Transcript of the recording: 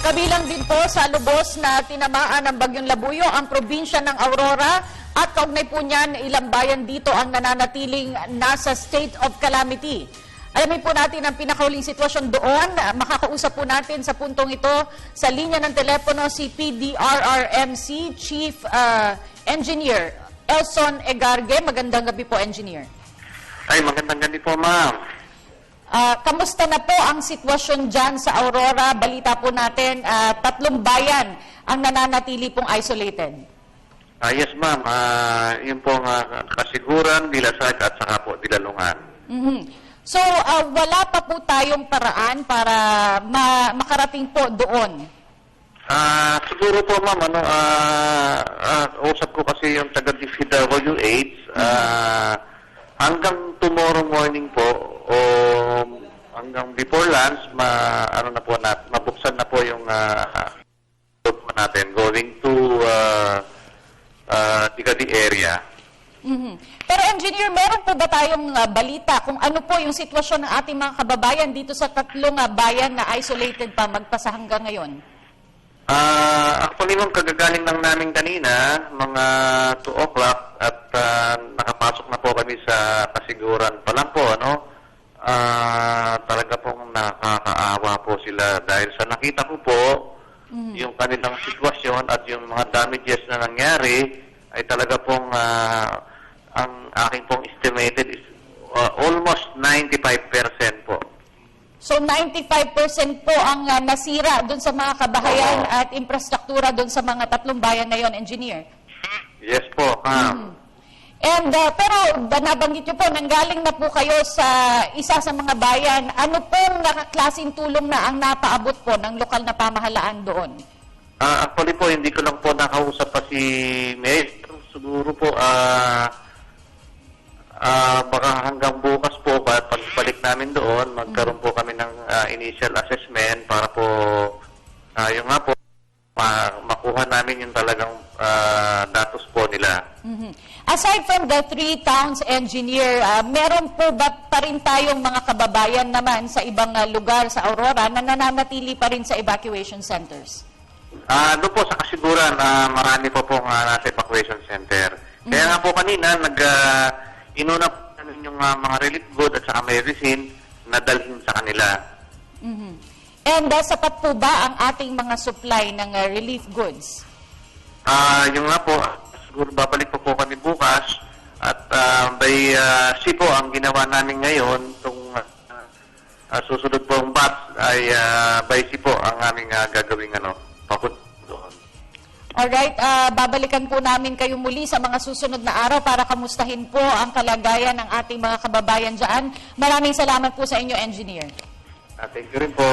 Kabilang din po sa lubos na tinamaan ng Bagyong Labuyo ang probinsya ng Aurora at kaugnay po niyan ilang bayan dito ang nananatiling nasa state of calamity. Alamin po natin ang pinakauling sitwasyon doon. Makakausap po natin sa puntong ito sa linya ng telepono si PDRRMC Chief Engineer Elson Egarge. Magandang gabi po, Engineer. Ay, magandang gabi po, ma'am. Kamusta na po ang sitwasyon dyan sa Aurora? Balita po natin, 3 bayan ang nananatili pong isolated. Yes, ma'am. Yun po Kasiguran, Dilasag at saka po Dilalungan. So, wala pa po tayong paraan para makarating po doon? Siguro po, ma'am, usap ko kasi yung taga-DPWH, hanggang tomorrow morning po, o hanggang before lunch, mabuksan na po yung natin going to Tigadi area. Pero Engineer, meron po ba tayong balita kung ano po yung sitwasyon ng ating mga kababayan dito sa 3 bayan na isolated pa magpasa hanggang ngayon? Actually, ma'am, kagagaling lang namin kanina, mga 2 o'clock at nakapasok na po kami sa Kasiguran pa lang po, ano? Talaga pong nakakaawa po sila dahil sa nakita ko po, yung kanilang sitwasyon at yung mga damages na nangyari ay talaga pong ang aking pong estimated is almost 95% po. So 95% po ang nasira doon sa mga kabahayan at infrastruktura doon sa mga 3 bayan na yon, Engineer? Yes po, And pero nabanggit niyo po, nanggaling na po kayo sa isa sa mga bayan. Ano pong klaseng tulong na ang napaabot po ng lokal na pamahalaan doon? Actually po, hindi ko lang po nakausap pa si Mayor. Siguro po, baka hanggang bukas po, pagbalik namin doon, magkaroon po kami ng initial assessment para po, yung nga po, makuha namin yung talagang datos po nila. Aside from the 3 towns, Engineer, meron po ba pa rin tayong mga kababayan naman sa ibang lugar sa Aurora na nananatili pa rin sa evacuation centers? Doon po sa Kasiguran, marami po pong nasa evacuation center. Kaya nga po kanina, inuna po namin yung mga relief goods at saka medicine na dalhin sa kanila. And sapat po ba ang ating mga supply ng relief goods? Yung nga po, siguro babalik po kami bukas at by sea po ang ginawa namin ngayon, itong susunod po ang batch ay by sea po ang aming gagawing papunta doon. Alright, babalikan po namin kayo muli sa mga susunod na araw para kamustahin po ang kalagayan ng ating mga kababayan dyan. Maraming salamat po sa inyo, Engineer. Thank you rin po.